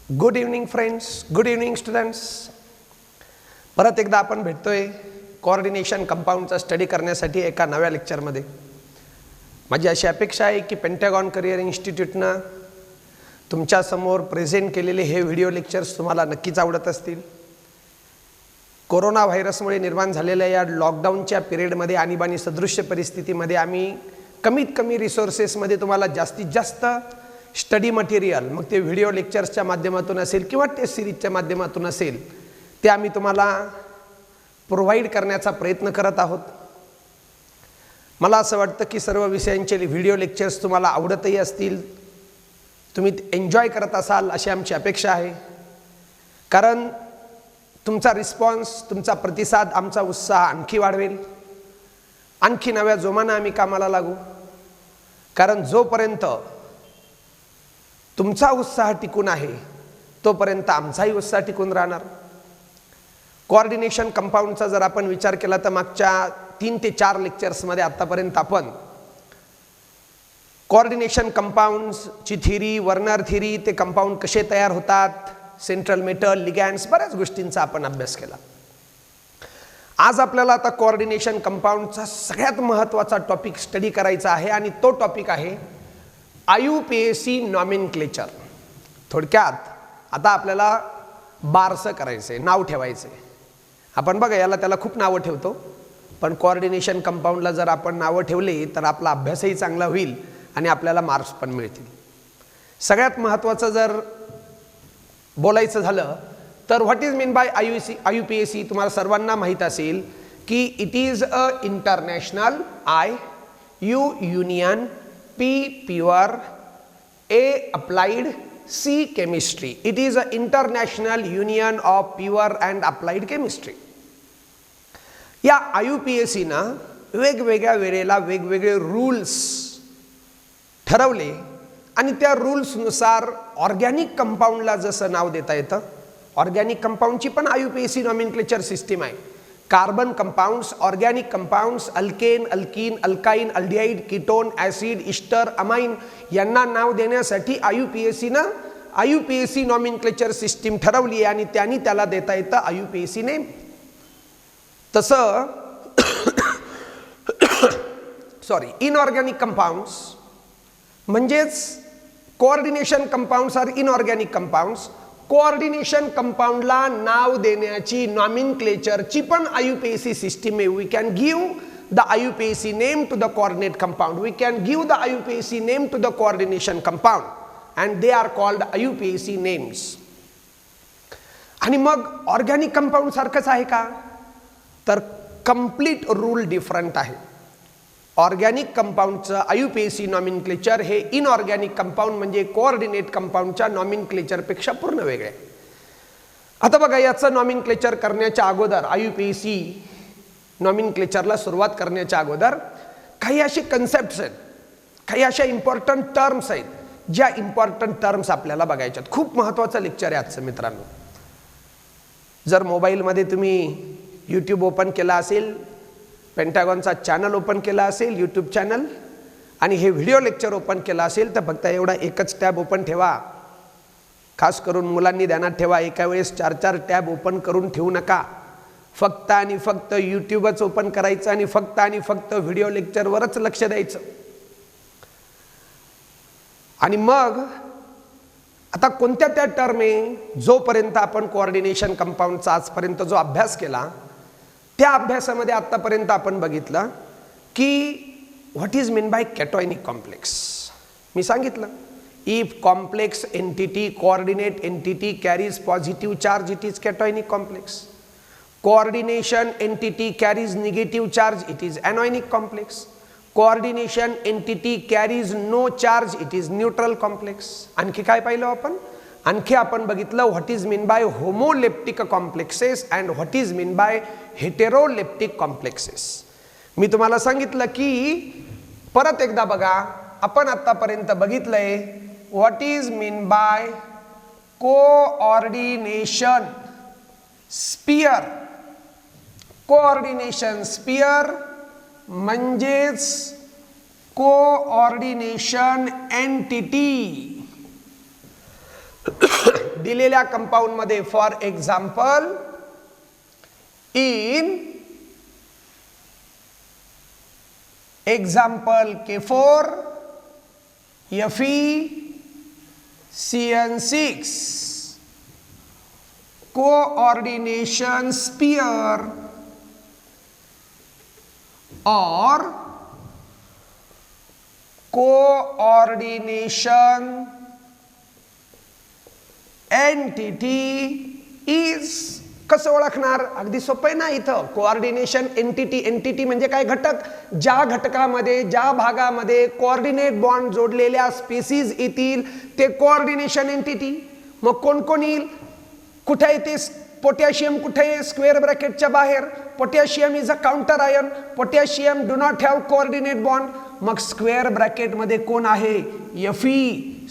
Good evening friends, good evening students. परत एकदा आपण भेटतोय कोऑर्डिनेशन कंपाऊंडचा स्टडी करण्यासाठी एका नव्या लेक्चरमध्ये. माझी अशी अपेक्षा आहे की पेंटागॉन करिअर इन्स्टिट्यूटनं तुमच्यासमोर प्रेझेंट केलेले हे व्हिडिओ लेक्चर्स तुम्हाला नक्कीच आवडत असतील. कोरोना व्हायरसमुळे निर्माण झालेल्या या लॉकडाऊनच्या पिरियडमध्ये आणीबाणी सदृश्य परिस्थितीमध्ये आम्ही कमीत कमी रिसोर्सेसमध्ये तुम्हाला जास्तीत जास्त स्टडी मटेरियल, मग ते व्हिडिओ लेक्चर्सच्या माध्यमातून असेल किंवा टेस्ट सिरीजच्या माध्यमातून असेल, ते आम्ही तुम्हाला प्रोव्हाइड करण्याचा प्रयत्न करत आहोत. मला असं वाटतं की सर्व विषयांचे व्हिडिओ लेक्चर्स तुम्हाला आवडतही असतील, तुम्ही एन्जॉय करत असाल अशी आमची अपेक्षा आहे. कारण तुमचा रिस्पॉन्स, तुमचा प्रतिसाद आमचा उत्साह आणखी वाढवेल, आणखी नव्या जोमानं आम्ही कामाला लागू. कारण जोपर्यंत तुमचा उत्साह टिकून आहे तोपर्यंत आमचाही उत्साह टिकून राहणार. कोऑर्डिनेशन कंपाऊंडचा जर आपण विचार केला तर मागच्या 3 ते 4 लेक्चर्समध्ये आतापर्यंत आपण कोऑर्डिनेशन कंपाऊंड्सची थिअरी, वर्नर थिअरी, ते कंपाऊंड कसे तयार होतात, सेंट्रल मेटल, लिगॅंड्स, बऱ्याच गोष्टींचा आपण अभ्यास केला. आज आपल्याला आता कोऑर्डिनेशन कंपाऊंडचा सगळ्यात महत्त्वाचा टॉपिक स्टडी करायचा आहे आणि तो टॉपिक आहे IUPAC नॉमेनक्लेचर. थोडक्यात आता आपल्याला बारसं करायचं आहे, नाव ठेवायचं आहे. आपण बघा याला त्याला खूप नावं ठेवतो, पण कोऑर्डिनेशन कंपाऊंडला जर आपण नावं ठेवले तर आपला अभ्यासही चांगला होईल आणि आपल्याला मार्क्स पण मिळतील. सगळ्यात महत्त्वाचं जर बोलायचं झालं तर what is mean bye IUPAC तुम्हाला सर्वांना माहीत असेल की it is a international, I U union, P pure, A applied, C chemistry. It is an international union of pure and applied chemistry. या IUPAC ना वेगवेगळ्या वेळेला वेगवेगळे रूल्स ठरवले आणि त्या रूल्सनुसार ऑर्गॅनिक कंपाऊंडला जसं नाव देता येतं, ऑर्गॅनिक कंपाऊंडची पण IUPAC नॉमेनक्लेचर सिस्टीम आहे. Carbon compounds, organic compounds, alkane, alkene, alkyne, aldehyde, ketone, acid, ester, amine यांना नाव देण्यासाठी IUPAC नॉमेनक्लेचर सिस्टीम ठरवली आहे आणि त्यांनी त्याला देता येतं IUPAC नेम. तसं सॉरी, इनऑर्गॅनिक कंपाऊंड्स म्हणजेच coordination compounds are inorganic compounds. Coordination कंपाऊंडला नाव देण्याची नॉमेनक्लेचरची पण IUPAC सिस्टीम आहे. We can give the IUPAC name to the coordinate compound, we can give the IUPAC name to the coordination compound and they are called IUPAC names. आणि मग organic compound सारखंच आहे का, तर कम्प्लीट रूल डिफरंट आहे. ऑर्गॅनिक कंपाऊंडचं IUPAC nomenclature हे इनऑर्गॅनिक कंपाऊंड म्हणजे कोऑर्डिनेट कंपाऊंडच्या नॉमेनक्लेचरपेक्षा पूर्ण वेगळे. आता बघा, याचं नॉमेनक्लेचर करण्याच्या अगोदर, IUPAC नॉमेनक्लेचरला सुरुवात करण्याच्या अगोदर काही असे कन्सेप्ट्स आहेत, काही अशा इम्पॉर्टंट टर्म्स आहेत, ज्या इम्पॉर्टंट टर्म्स आपल्याला बघायच्या आहेत. खूप महत्त्वाचं लेक्चर आहे आजचं मित्रांनो. जर मोबाईलमध्ये तुम्ही यूट्यूब ओपन केला असेल, पेंटागॉनचा चॅनल ओपन केला असेल, यूट्यूब चॅनल, आणि हे व्हिडिओ लेक्चर ओपन केला असेल तर फक्त एवढा एकच टॅब ओपन ठेवा. खास करून मुलांनी ध्यानात ठेवा, एका वेळेस 4-4 टॅब ओपन करून ठेवू नका. फक्त आणि फक्त यूट्यूबच ओपन करायचं आणि फक्त व्हिडिओ लेक्चरवरच लक्ष द्यायचं. आणि मग आता कोणत्या त्या टर्म आहे, जोपर्यंत आपण कोऑर्डिनेशन कंपाऊंडचा आजपर्यंत जो अभ्यास केला त्या अभ्यासामध्ये आतापर्यंत आपण बघितलं की what is mean by cationic complex. मी सांगितलं, if complex entity, coordinate entity carries positive charge, it is cationic complex. Coordination entity carries negative charge, it is anionic complex. Coordination entity carries no charge, it is neutral complex. आणखी काय पाहिलं आपण? आणखी आपण बघितलं what is mean by homoleptic complexes and what is mean by heteroleptic complexes. मी तुम्हाला सांगितलं की परत एकदा बघा, आपण आतापर्यंत बघितलंय what is mean by coordination sphere. Coordination sphere म्हणजेच कोऑर्डिनेशन एंटिटी दिलेल्या कंपाऊंड मध्ये, for example in example K4 FeCN6 coordination sphere or coordination entity is, कसं ओळखणार? अगदी सोपं आहे ना. इथं कोऑर्डिनेशन एंटिटी, एंटिटी म्हणजे काय? घटक. ज्या घटकामध्ये, ज्या भागामध्ये कोऑर्डिनेट बॉन्ड जोडलेल्या स्पेसीज येतील ते कोऑर्डिनेशन एंटिटी. मग कोण कोण येईल? कुठे येते? पोटॅशियम कुठे आहे? स्क्वेअर ब्रॅकेटच्या बाहेर. Potassium is a counter ion. Potassium do not have coordinate bond. मग स्क्वेअर ब्रॅकेट मध्ये कोण आहे? Fe,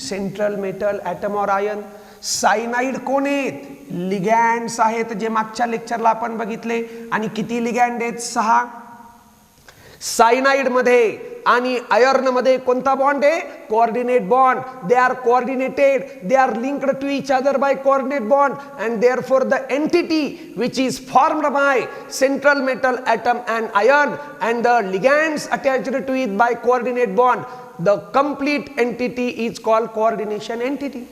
central metal atom or ion. Cyanide कोण आहेत? लिगँड्स आहेत, जे मागच्या लेक्चरला आपण बघितले. आणि किती लिगँड आहेत? 6. सायनाइड मध्ये आणि आयर्न मध्ये कोणता बॉन्ड आहे? Coordinate bond. They are coordinated, they are linked to each other by coordinate bond, and therefore the entity which is formed by central metal atom and iron and the ligands attached to it by coordinate bond, the complete entity is called coordination entity.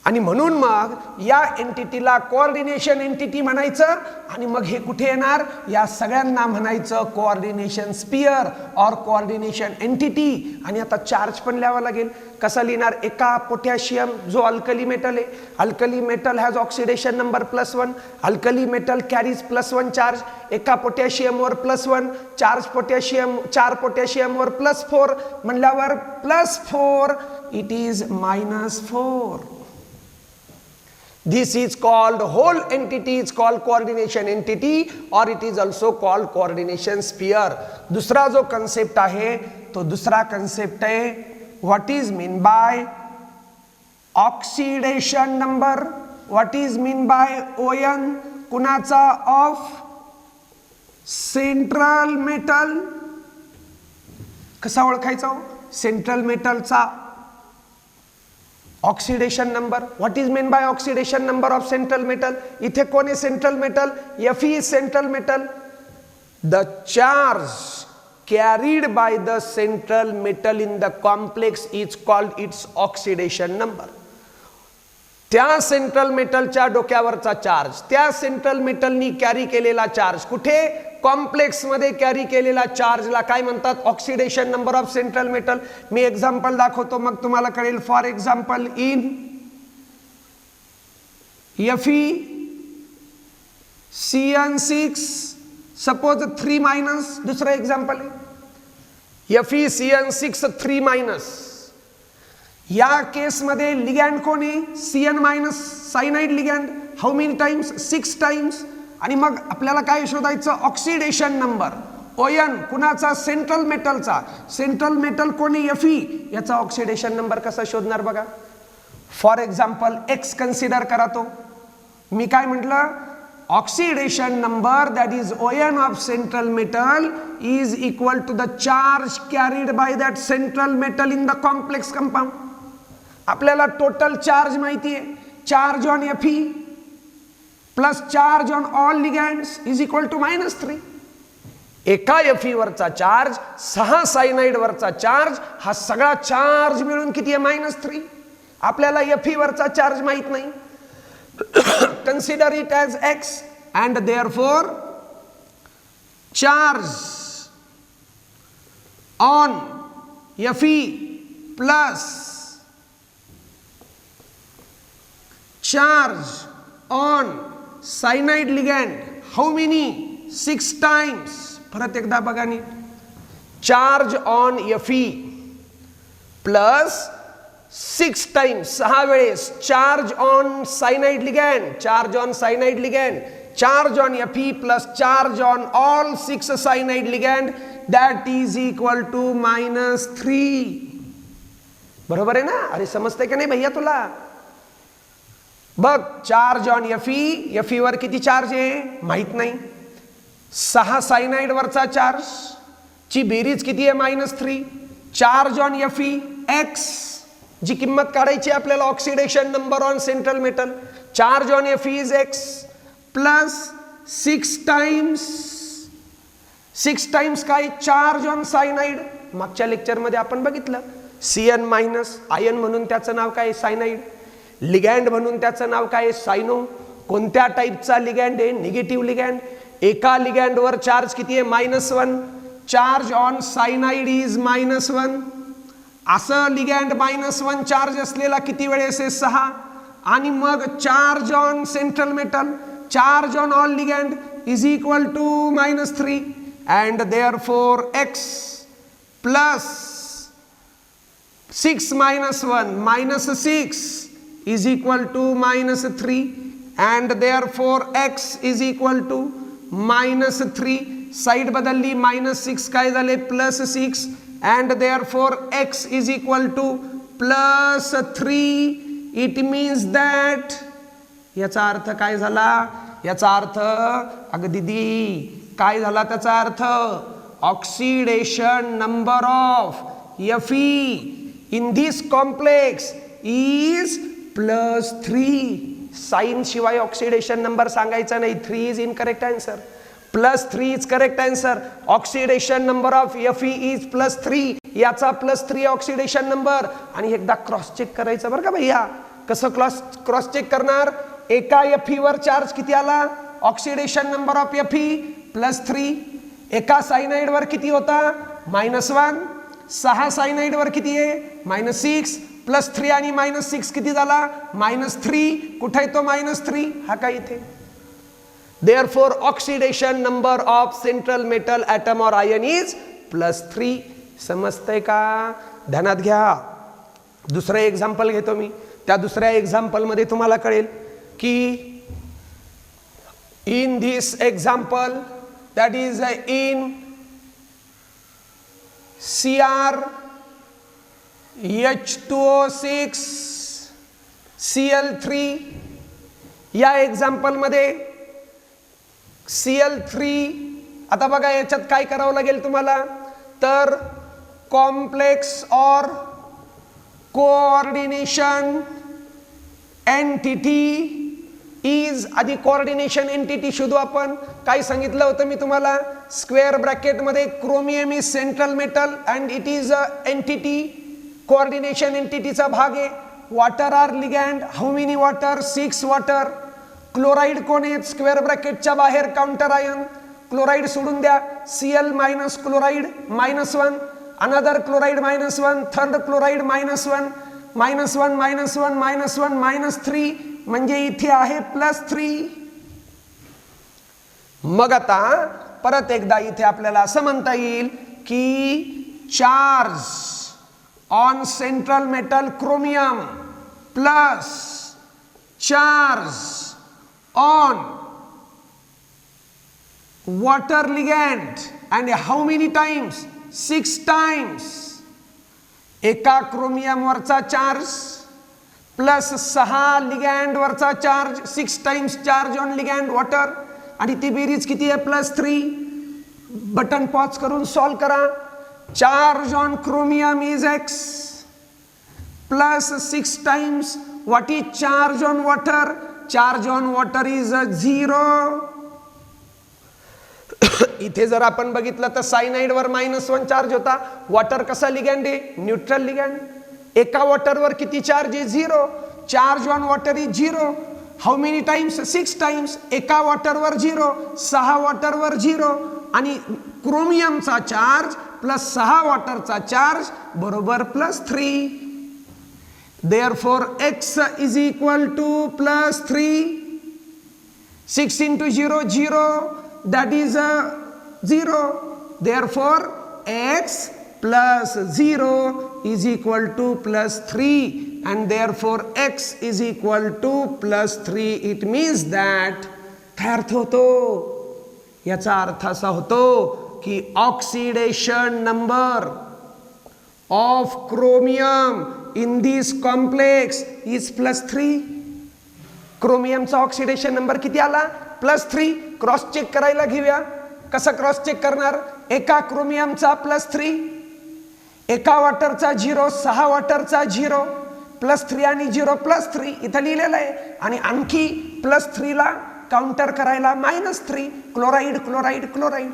आणि म्हणून मग या एंटिटीला coordination entity म्हणायचं. आणि मग हे कुठे येणार? या सगळ्यांना म्हणायचं कोऑर्डिनेशन स्पियर और कोऑर्डिनेशन एंटिटी. आणि आता चार्ज पण लिहावा लागेल. कसं लिहिणार? एका पोटॅशियम जो अल्कली मेटल आहे, alkali metal has oxidation number +1. Alkali metal carries +1 charge. एका पोटॅशियमवर +1 चार्ज, पोटॅशियम 4 पोटॅशियमवर +4 म्हणल्यावर +4 it is -4. This is called, whole entity is called coordination entity or it is also called coordination sphere. दूसरा जो concept आहे तो दूसरा concept आहे what is mean by oxidation number. what is mean by ON? कुणाचा? of central metal. कसा ओळखायचा? Central मेटलचा oxidation number. What is mean bye oxidation number of central metal? इथे कोण आहे central metal? Fe is central metal. The charge carried by the central metal in the complex is called its oxidation number. त्या central मेटलच्या डोक्यावरचा charge, त्या central मेटलनी carry केलेला charge, कुठे? Complex मध्ये कॅरी केलेला चार्जला काय म्हणतात? Oxidation number of central metal. Me example दाखवतो मग तुम्हाला कळेल. For example in FeCN6 suppose 3-. दुसरं एक्झाम्पल आहे FeCN6 3-. या केसमध्ये लिगँड कोण आहे? Cn- cyanide ligand. How many times? 6 times. आणि मग आपल्याला काय शोधायचं? Oxidation number. ON कुणाचा? सेंट्रल मेटलचा. सेंट्रल मेटल कोणी? Fe. याचा ऑक्सिडेशन नंबर कसा शोधणार बघा. फॉर एक्झाम्पल X कन्सिडर करा. तो मी काय म्हटलं? Oxidation number that is ON of central metal is equal to the charge carried by that central metal in the complex compound. आपल्याला टोटल चार्ज माहिती आहे. Charge on Fe plus charge on all ligands is equal to -3. एका Fe वरचा charge, 6 cyanide वरचा charge, हा सगळा charge मिळून किती आहे? -3. आपल्याला Fe वरचा चार्ज माहित नाही. Consider it as X and therefore charge on Fe plus charge on cyanide ligand. How many? 6 times. परत एकदा बघा नी. Charge on Fe plus 6 times, 6 वेळेस charge on cyanide ligand. Charge on cyanide ligand, charge on Fe plus charge on all 6 cyanide ligand, that is equal to -3. बरोबर आहे ना? अरे समजतंय का नाही भैया तुला? बघ, चार्ज ऑन Fe वर किती चार्ज आहे माहित नाही. 6 सायनाइड वरचा चार्ज ची बेरीज किती आहे? -3. चार्ज ऑन Fe X जी किंमत काढायची आपल्याला oxidation number on central metal. Charge on Fe is x plus 6 times काय चार्ज ऑन सायनाइड. मागच्या लेक्चरमध्ये आपण बघितलं Cn मायनस, आयन म्हणून त्याचं नाव काय सायनाइड, लिगँड म्हणून त्याचं नाव काय सायनो. कोणत्या टाईपचा लिगँड आहे? Negative ligand. एका लिगँडवर चार्ज किती आहे? -1. Charge on cyanide is -1. असं लिगँड -1 चार्ज असलेला किती वेळेस आहे? 6. आणि मग charge on central metal, charge on all ligand is equal to -3 and therefore x plus 6 - 1 -6 is equal to -3 and therefore x is equal to -3. Side बदलली, -6 काय झाले? +6 and therefore x is equal to +3. It means that याचा अर्थ काय झाला? याचा अर्थ अगं दीदी काय झाला त्याचा अर्थ? Oxidation number of Fe in this complex is +3. Sign शिवाय ऑक्सिडेशन नंबर सांगायचा नाही. 3 is incorrect answer. +3 is correct answer. Oxidation number of Fe is +3. याचा +3 ऑक्सिडेशन नंबर. आणि एकदा क्रॉस चेक करायचं बरं का भैया. कसं क्रॉस चेक करणार? एका Fe वर चार्ज किती आला? Oxidation number of Fe +3. एका सायनाइड वर किती होता? -1. 6 सायनाइड वर किती आहे? -6. +3 आणि -6 किती झाला? -3. कुठे तो -3? हा काय इथे. Therefore oxidation number of central metal atom or ion is +3. समजतंय का? ध्यानात घ्या. दुसरं एक्झाम्पल घेतो मी. त्या दुसऱ्या एक्झाम्पल मध्ये तुम्हाला कळेल की in this example that is in Cr H2O6 Cl3. या एक्झाम्पल मध्ये Cl3. आता बघा याच्यात काय करावं लागेल तुम्हाला? तर complex or coordination entity is. आधी कोऑर्डिनेशन एंटिटी शोधू आपण. काय सांगितलं होतं मी तुम्हाला? स्क्वेअर ब्रॅकेट मध्ये chromium is central metal and it is a entity. Coordination एंटिटीचा भाग आहे. Water are ligand. How many water? 6 water. Chloride कोण आहेत? स्क्वेअर ब्रॅकेटच्या बाहेर काउंटर आयन. क्लोराइड सोडून द्या. Cl minus chloride -1. Another chloride -1. Third chloride -1. -1 -3 म्हणजे इथे आहे +3. मग आता परत एकदा इथे आपल्याला असं म्हणता येईल की charge on central metal chromium plus charge on water ligand and how many times? 6 times. एका क्रोमियम वरचा चार्ज प्लस 6 लिगँड वरचा charge, 6 times charge on ligand water. आणि ती बेरीज किती आहे? +3. बटन पॉज करून सॉल्व करा. Charge on chromium is x plus 6 times. What is charge on water? Charge on water is 0. इथे जर आपण बघितलं तर सायनाइड वर -1 चार्ज होता. वॉटर कसा लिगँड आहे? Neutral ligand. एका वॉटर वर किती चार्ज आहे? 0. Charge on water is 0. How many times? 6 times. एका वॉटर वर 0, 6 वॉटर वर 0. आणि क्रोमियमचा चार्ज प्लस 6 वॉटरचा चार्ज बरोबर +3. Therefore x is equal to +3. 6 into 0 0. That is 0. Therefore x plus 0 is equal to +3 and therefore x is equal to +3. It means that काय अर्थ होतो? याचा अर्थ असा होतो की oxidation number of chromium in this complex is +3. क्रोमियमचा oxidation number किती आला? +3. क्रॉस चेक करायला घेऊया. कसं क्रॉस चेक करणार? एका क्रोमियमचा +3, एका वॉटरचा 0, 6 वॉटरचा 0. +3 आणि 0 +3 इथं लिहिलेलं आहे, आणि आणखी +3 ला काउंटर करायला -3. Chloride chloride chloride.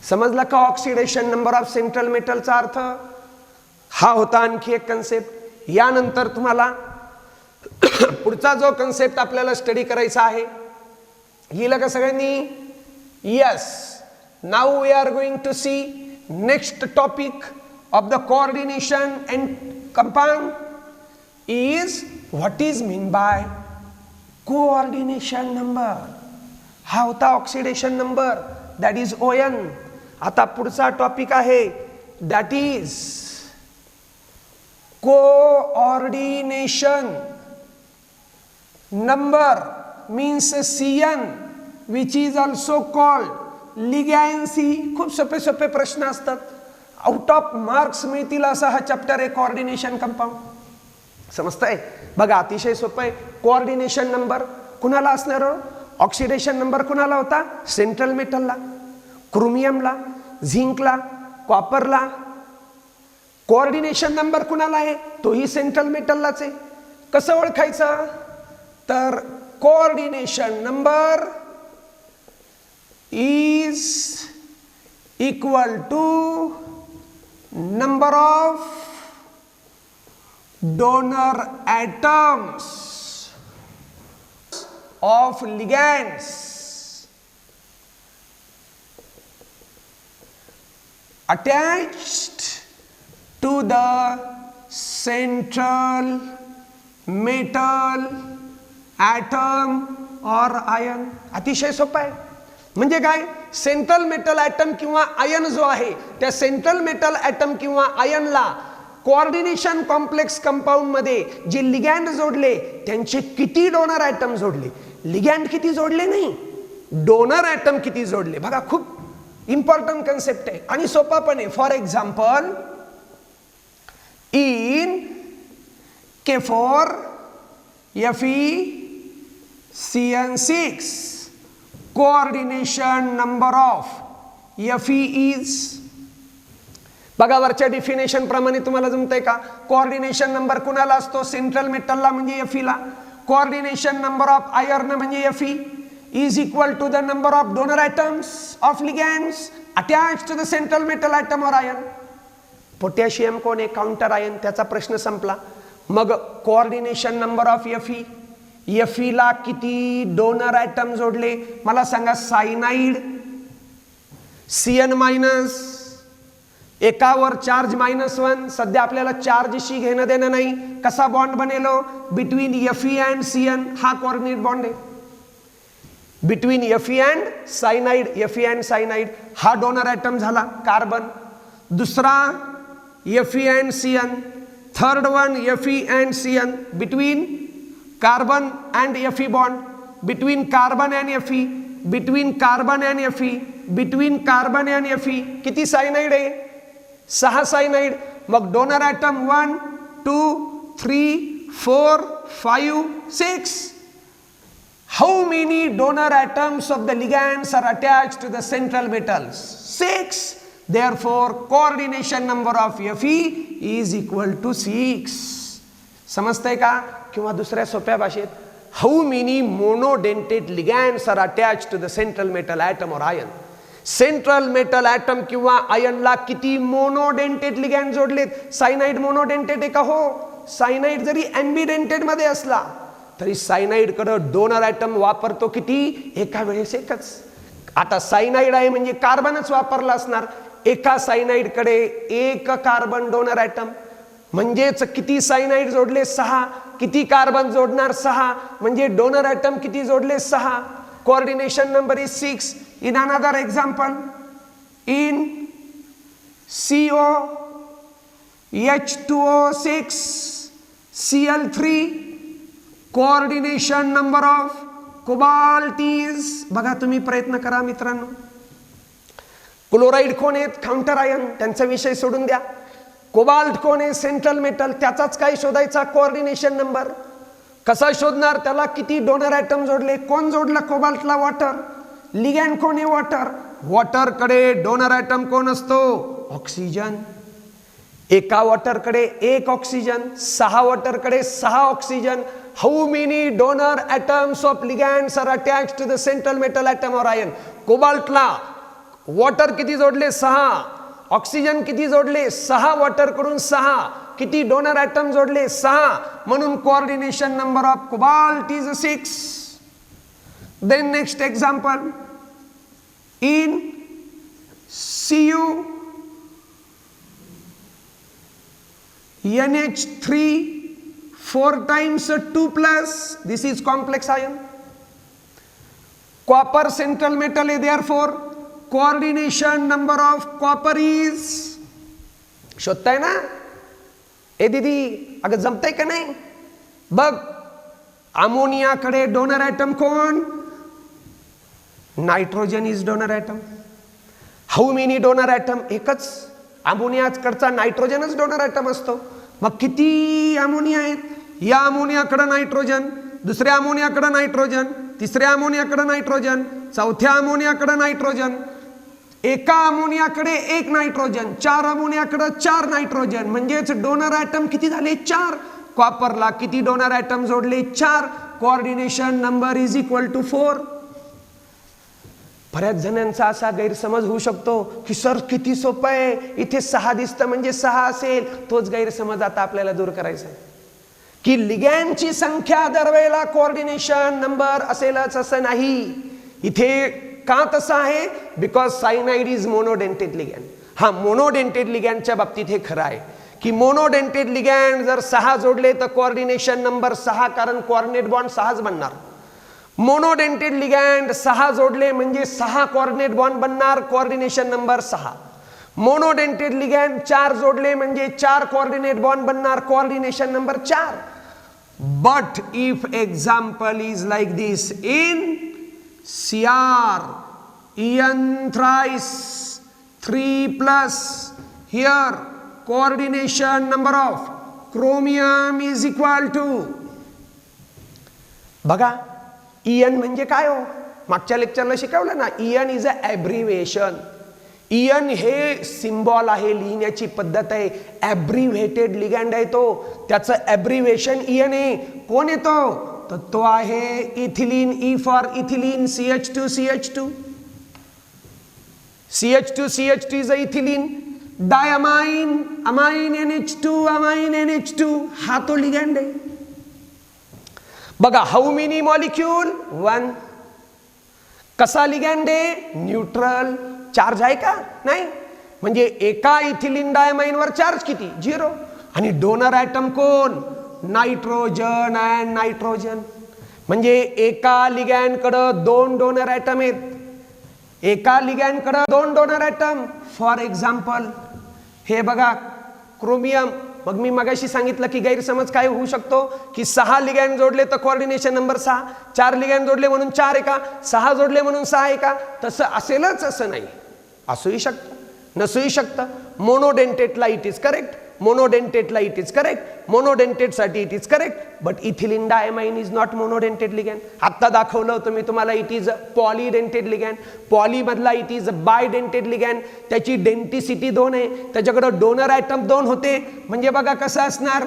समजलं का ऑक्सिडेशन नंबर ऑफ सेंट्रल मेटलचा अर्थ? हा होता आणखी एक कन्सेप्ट. यानंतर तुम्हाला पुढचा जो कन्सेप्ट आपल्याला स्टडी करायचा आहे, लिहिलं का सगळ्यांनी? Yes. Now we are going to see next topic of the coordination and compound is what is mean by coordination number. हा होता oxidation number, that is ON. आता पुढचा टॉपिक आहे that is coordination number means CN which is also called ligancy. खूप सोपे सोपे प्रश्न असतात, आउट ऑफ मार्क्स मिळतील असा हा चॅप्टर आहे कोऑर्डिनेशन कंपाऊंड. समजतंय? बघा अतिशय सोपं आहे. कोऑर्डिनेशन नंबर कुणाला असणार? ऑक्सिडेशन नंबर कुणाला होता? सेंट्रल मेटलला, क्रोमियमला, झिंकला, कॉपरला. कोऑर्डिनेशन नंबर कुणाला आहे? तोही सेंट्रल मेटललाच आहे. कसं ओळखायचं? तर coordination number is equal to number of donor atoms of ligands attached to the central metal atom or ion. अतिशय सोपं आहे. म्हणजे काय? सेंट्रल मेटल ॲटम किंवा आयन जो आहे, त्या सेंट्रल मेटल ॲटम किंवा आयनला कोऑर्डिनेशन कॉम्प्लेक्स कंपाऊंड मध्ये जे लिगॅंड जोडले त्यांचे किती डोनर ॲटम जोडले. लिगॅंड किती जोडले नाही, डोनर ॲटम किती जोडले. बघा खूप इम्पॉर्टंट कन्सेप्ट आहे आणि सोपा पण आहे. For example in K4 FeCN6 coordination number of Fe is. बघा वरच्या डिफिनेशन प्रमाणे तुम्हाला जमतंय का? कोऑर्डिनेशन नंबर कुणाला असतो? सेंट्रल मेटलला म्हणजे Fe ला. कोऑर्डिनेशन नंबर ऑफ आयर्न म्हणजे Fe is equal to the number of donor atoms of ligands attached to the central metal atom or ion. Potassium कोण आहे? Counter ion. त्याचा प्रश्न संपला. मग कोऑर्डिनेशन नंबर ऑफ Fe ला किती डोनर ॲटम जोडले? मला सांगा. सायनाइड CN- एकावर चार्ज -1. सध्या आपल्याला चार्जशी घेणं देणं नाही. कसा बॉन्ड बनेलो? Between Fe and CN. हा कोऑर्डिनेट बॉन्ड आहे between Fe and cyanide. Fe and cyanide हा डोनर ॲटम झाला कार्बन. दुसरा Fe and CN. Third one Fe and CN. Between carbon and Fe bond. Between carbon and Fe. Between carbon and Fe. Between carbon and Fe. किती cyanide आहे? 6 cyanide. मग donor item 1 2 3 4 5 6. How many donor atoms of the ligands are attached to the central metals? 6. Therefore, coordination number of Fe is equal to 6. समजतंय का? किंवा दुसऱ्या सोप्या भाषेत, how many monodentate ligands are attached to the central metal atom or ion? Central metal atom किंवा आयनला किती monodentate ligand जोडलेत? सायनाइड मोनोडेंटेट आहे का? हो. सायनाइड जरी ॲम्बिडेंटेट मध्ये असला तरी सायनाइड कडे डोनर ॲटम वापरतो किती? एका वेळेस एकच. आता सायनाइड आहे म्हणजे कार्बनच वापरला असणार. एका सायनाइड कडे एक कार्बन डोनर ॲटम. म्हणजेच किती सायनाइड जोडले? 6. किती कार्बन जोडणार? 6. म्हणजे डोनर ॲटम किती जोडले? 6. Coordination number is 6. In another example, in CO H2O6 Cl3 coordination number of cobalt is. बघा तुम्ही प्रयत्न करा मित्रांनो. क्लोराईड कोण आहेत? Counter ion. त्यांचा विषय सोडून द्या. कोबाल्ट कोण आहे? Central metal. त्याचाच काय शोधायचा? Coordination number. कसा शोधणार? त्याला किती डोनर ॲटम जोडले? कोण जोडला कोबाल्टला? वॉटर. लिगॅंड कोण आहे? वॉटर. वॉटर कडे डोनर ॲटम कोण असतो? ऑक्सिजन. एका वॉटरकडे 1 ऑक्सिजन, 6 वॉटरकडे 6 oxygen. How many donor atoms of ligands are attached to the central metal atom or ion. कोबाल्टला वॉटर किती जोडले? 6. ऑक्सिजन किती जोडले? 6. वॉटर कडून 6. किती डोनर ॲटम जोडले? 6. म्हणून coordination number of cobalt is 6. Then next example, in Cu NH3 4 times 2 plus, this is complex ion. Copper central metal is, therefore coordination number of copper is, शोधताय ना? ए दीदी अगं जमतंय का नाही? बघ, अमोनियाकडे डोनर ॲटम कोण? Nitrogen is donor atom. How many donor atom? एकच. अमोनियाकडचा नायट्रोजनच डोनर ॲटम असतो. मग किती अमोनिया आहेत? या अमोनियाकडे नायट्रोजन, दुसऱ्या अमोनियाकडे नायट्रोजन, तिसऱ्या अमोनियाकडे नायट्रोजन, चौथ्या अमोनियाकडे नायट्रोजन, एका अमोनियाकडे 1 नायट्रोजन, 4 अमोनियाकडे 4 नायट्रोजन. म्हणजेच डोनर ॲटम किती झाले? 4. कॉपरला किती डोनर ॲटम जोडले? 4. Coordination number is equal to 4. बऱ्याच जणांचा असा गैरसमज होऊ शकतो की सर किती सोपं आहे, इथे 6 दिसतं म्हणजे 6 असेल. तोच गैरसमज आता आपल्याला दूर करायचा आहे की लिगँडची संख्या दरवेळेला कोऑर्डिनेशन नंबर असेलच असं नाही. इथे का तसं आहे? Because cyanide is monodentate ligand. हा, मोनोडेंटेड लिगँडच्या बाबतीत हे खरं आहे की मोनोडेंटेड लिगँड जर 6 जोडले तर कोऑर्डिनेशन नंबर 6, कारण कोऑर्डिनेट बॉन्ड 6च बनणार. मोनोडेंटेड लिगँड 6 जोडले म्हणजे 6 कोऑर्डिनेट बॉन्ड बनणार, कोऑर्डिनेशन नंबर 6. मोनोडेंटेड लिगँड 4 जोडले म्हणजे 4 कोऑर्डिनेट बॉन्ड बनणार, coordination number 4. But if example is like this, in Cr En thrice 3+, here coordination number of chromium is equal to, बघा En म्हणजे काय हो? मागच्या लेक्चरला शिकवलं ना, En इज अ ॲब्रिव्हिएशन. En हे सिम्बॉल आहे, लिहिण्याची पद्धत आहे. ॲब्रिव्हेटेड लिगँड आहे तो, त्याचं ॲब्रिव्हिएशन En आहे. कोण येतो? तर तो आहे ethylene. E for ethylene, CH2CH2. CH2CH2 is a ethylene. Diamine, amine NH2, amine NH2, हा तो लिगँड आहे. बघा, हाऊ मेनी मॉलिक्यूल? 1. कसा लिगँड आहे? न्यूट्रल. चार्ज आहे का? नाही. म्हणजे एका इथिलीन डायमाइनवर चार्ज किती? 0. आणि डोनर ॲटम कोण? Nitrogen and nitrogen. म्हणजे एका लिगँडकडं 2 डोनर ॲटम आहेत. एका लिगँडकडं 2 डोनर ॲटम. फॉर एक्झाम्पल हे बघा, क्रोमियम. मग मी मगाशी सांगितलं की गैरसमज काय होऊ शकतो की 6 लिगँड जोडले तर कोऑर्डिनेशन नंबर 6, 4 लिगँड जोडले म्हणून 4 आहे का, 6 जोडले म्हणून 6 आहे का? तसं असेलच असं नाही. असूही शकतं, नसूही शकतं. मोनोडेंटेटला इट इज करेक्ट, मोनोडेंटेटला इट इज करेक्ट, मोनोडेंटेटसाठी it is correct. But ethylene diamine is not monodentate ligand. आत्ता दाखवलं होतं मी तुम्हाला, इट इज पॉलीडेंटेड लिगँड. पॉलीमधला इट इज बायडेंटेड लिगँड. त्याची डेंटिसिटी 2 आहे, त्याच्याकडे डोनर ॲटम 2 होते. म्हणजे बघा कसं असणार,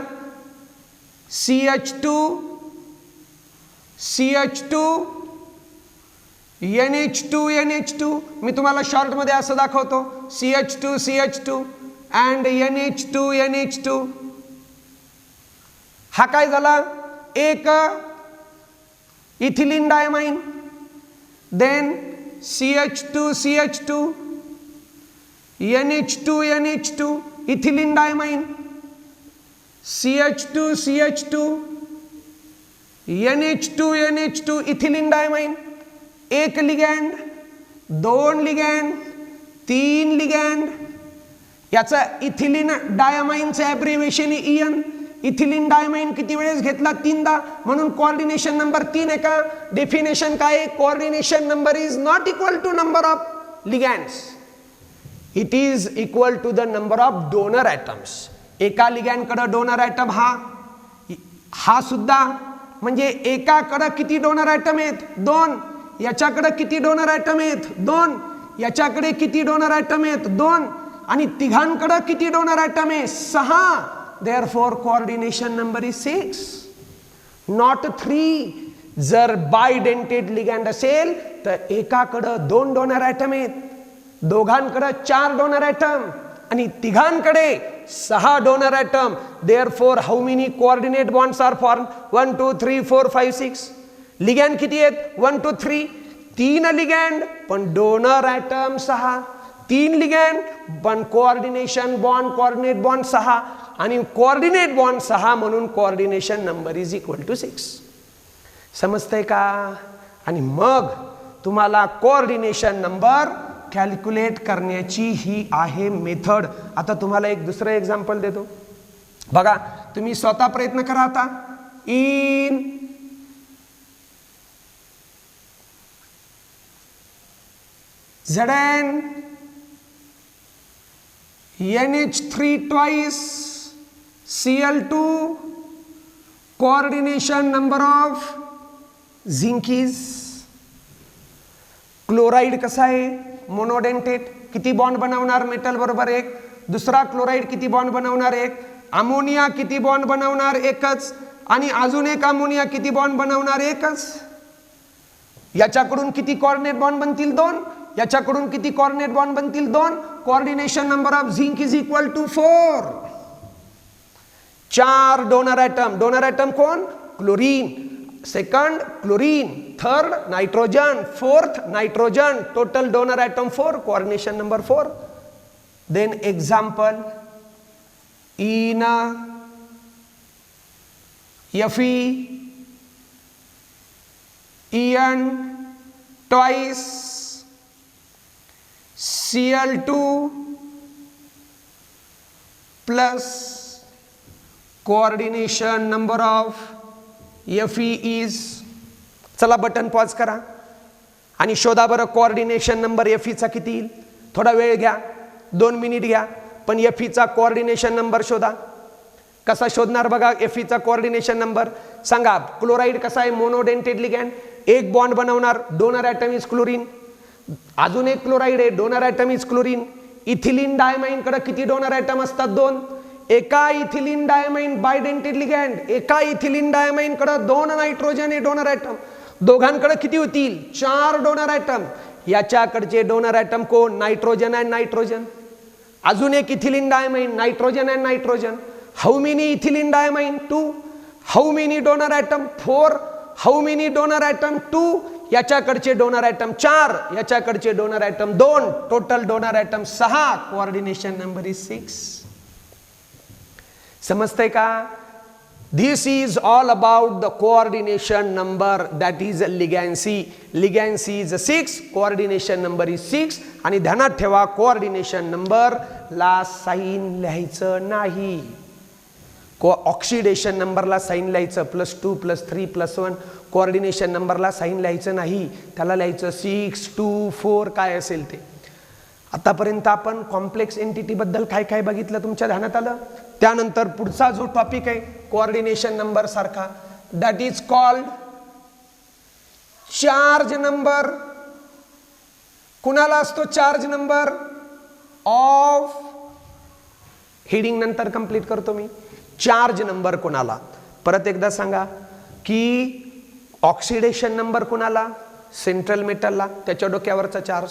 CH2 NH2 NH2. मी तुम्हाला शॉर्ट मध्ये असं दाखवतो, CH2 CH2 and NH2 NH2. हा काय झाला? एक ethylene diamine, then CH2 CH2, NH2 NH2, ethylene diamine, CH2 CH2, NH2 NH2, ethylene diamine. एक लिगँड, 2 लिगँड, 3 लिगँड. याचं इथिलीन डायमाइनचं ॲब्रिव्हिएशन En. इथिलीन डायमाइन किती वेळेस घेतला? 3दा. म्हणून कोऑर्डिनेशन नंबर 3 आहे का? डेफिनेशन काय आहे? Coordination number is not equal to number of ligands, it is equal to the number of donor atoms. एका लिगँडकडे डोनर ॲटम हा सुद्धा, म्हणजे एकाकडे किती डोनर ॲटम आहेत? 2. याच्याकडे किती डोनर ॲटम आहेत? 2. याच्याकडे किती डोनर ॲटम आहेत? 2. आणि तिघांकडे किती डोनर ॲटम आहे? 6. Therefore coordination number is 6, not 3. जर बायडेंटेड लिगँड असेल तर एकाकडं 2 डोनर ॲटम आहेत, दोघांकडे 4 डोनर ॲटम आणि तिघांकडे 6 donor atom. Therefore how many coordinate bonds are form? 1 2 3 4 5 6. Ligand किती आहेत? 1 2 3. 3 लिगँड पण डोनर ॲटम 6. 3 लिगँड पण कोऑर्डिनेशन बॉन्ड, कोऑर्डिनेट बॉन्ड 6 आणि कोऑर्डिनेट बॉन्ड 6 म्हणून coordination number is equal to 6. समजतंय का? आणि मग तुम्हाला कोऑर्डिनेशन नंबर कॅल्क्युलेट करण्याची ही आहे मेथड. आता तुम्हाला एक दुसरं एक्झाम्पल देतो बघा, तुम्ही स्वतः प्रयत्न करा. आता in Zn NH3 twice Cl2 coordination number of zinc is. Chloride कसा आहे? मोनोडेंटेट. किती बॉन्ड बनवणार? मेटल बरोबर 1. दुसरा क्लोराइड किती बॉन्ड बनवणार? 1. अमोनिया किती बॉन्ड बनवणार? 1च. आणि अजून एक अमोनिया किती बॉन्ड बनवणार? 1च. याच्याकडून किती कोऑर्डिनेट बॉन्ड बनतील? 2. याच्याकडून किती कोऑर्डिनेट बॉन्ड बनतील? 2. Coordination number of zinc is equal to 4. 4 donor atom. Donor atom कोण? Chlorine. Second chlorine, third nitrogen, fourth nitrogen. Total donor atom 4, coordination number 4. Then example in Fe En twice Cl2 plus coordination number of Fe is. चला button pause करा आणि शोधा बरं coordination number Fe चा किती येईल. थोडा वेळ घ्या, 2 मिनिट घ्या, पण Fe चा कोऑर्डिनेशन नंबर शोधा. कसा शोधणार बघा Fe चा कोऑर्डिनेशन नंबर? सांगा. क्लोराइड कसा आहे? Monodentate ligand. 1 बॉन्ड बनवणार, डोनर ॲटम इज क्लोरीन. अजून एक क्लोराइड आहे, donor atom is chlorine. Ethylene diamine कडे किती डोनर ॲटम असतात? 2. एका इथिलीन डायमाइन बायडेंटेड लिगँड, एका इथिलीन डायमाइन कडे 2 नायट्रोजन आहे डोनर ॲटम. दोघांकडे किती होतील? 4 डोनर ॲटम. याच्याकडचे डोनर ॲटम कोण? Nitrogen and nitrogen. अजून एक ethylene diamine, nitrogen and nitrogen. How many ethylene diamine? 2. How many donor atom? 4. How many donor atom? 2. याच्याकडचे डोनर ॲटम 4, याच्याकडचे donor atom 2. Total donor atom 6. Coordination number is 6. समजतंय का? This is all about the coordination number, that is ligand C. Ligand C is 6, coordination number is 6. आणि ध्यानात ठेवा coordination number ला sign लिहायचं नाही. ऑक्सिडेशन नंबरला साइन लिहायचं +2 +3 +1. कोऑर्डिनेशन नंबरला साइन लिहायचं नाही, त्याला लिहायचं 6 2 4 काय असेल ते. आतापर्यंत आपण कॉम्प्लेक्स एंटिटी बद्दल काय काय बघितलं तुमच्या ध्यानात आलं? त्यानंतर पुढचा जो टॉपिक आहे कोऑर्डिनेशन नंबर सारखा, that is called charge number. कुणाला असतो चार्ज नंबर? ऑफ. हेडिंग नंतर कंप्लीट करतो मी. चार्ज नंबर कुणाला? परत एकदा सांगा की ऑक्सिडेशन नंबर कुणाला? सेंट्रल मेटलला, त्याच्या डोक्यावरचा चार्ज.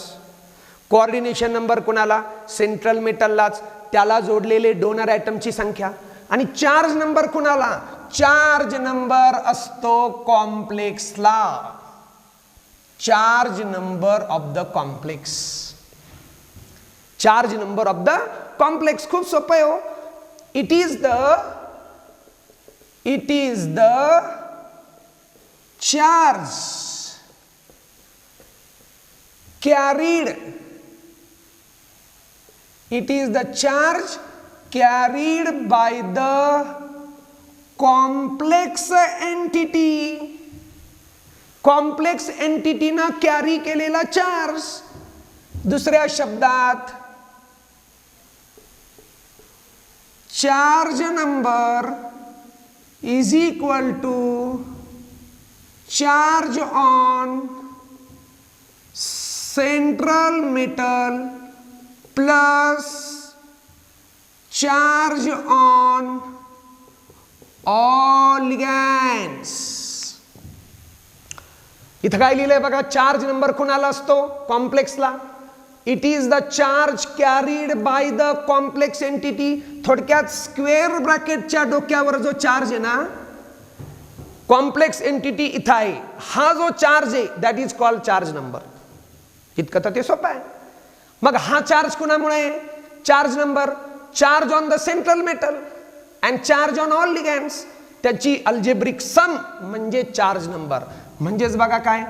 कोऑर्डिनेशन नंबर कुणाला? सेंट्रल मेटललाच, त्याला जोडलेले डोनर ॲटमची संख्या. आणि चार्ज नंबर कुणाला? चार्ज नंबर असतो कॉम्प्लेक्सला. Charge number of the complex. Charge number of the complex. खूप सोपं आहे हो. It is the charge carried. It is the charge carried by the complex entity. Complex एंटिटीना कॅरी केलेला चार्ज. दुसऱ्या शब्दात charge number is equal to charge on central metal plus charge on all ligands. इथं काय लिहिलंय बघा, चार्ज नंबर कोणाला असतो? कॉम्प्लेक्सला. It is the charge carried by the complex entity. थोडक्यात स्क्वेअर ब्रॅकेटच्या डोक्यावर जो चार्ज आहे ना, कॉम्प्लेक्स एंटिटी इथं आहे, हा जो चार्ज आहे that is called charge number. इतकं तर ते सोपं आहे. मग हा चार्ज कुणामुळे? Charge number. Charge on the central metal and charge on all ligands, त्याची अल्जेब्रिक सम म्हणजे चार्ज नंबर. म्हणजेच बघा काय,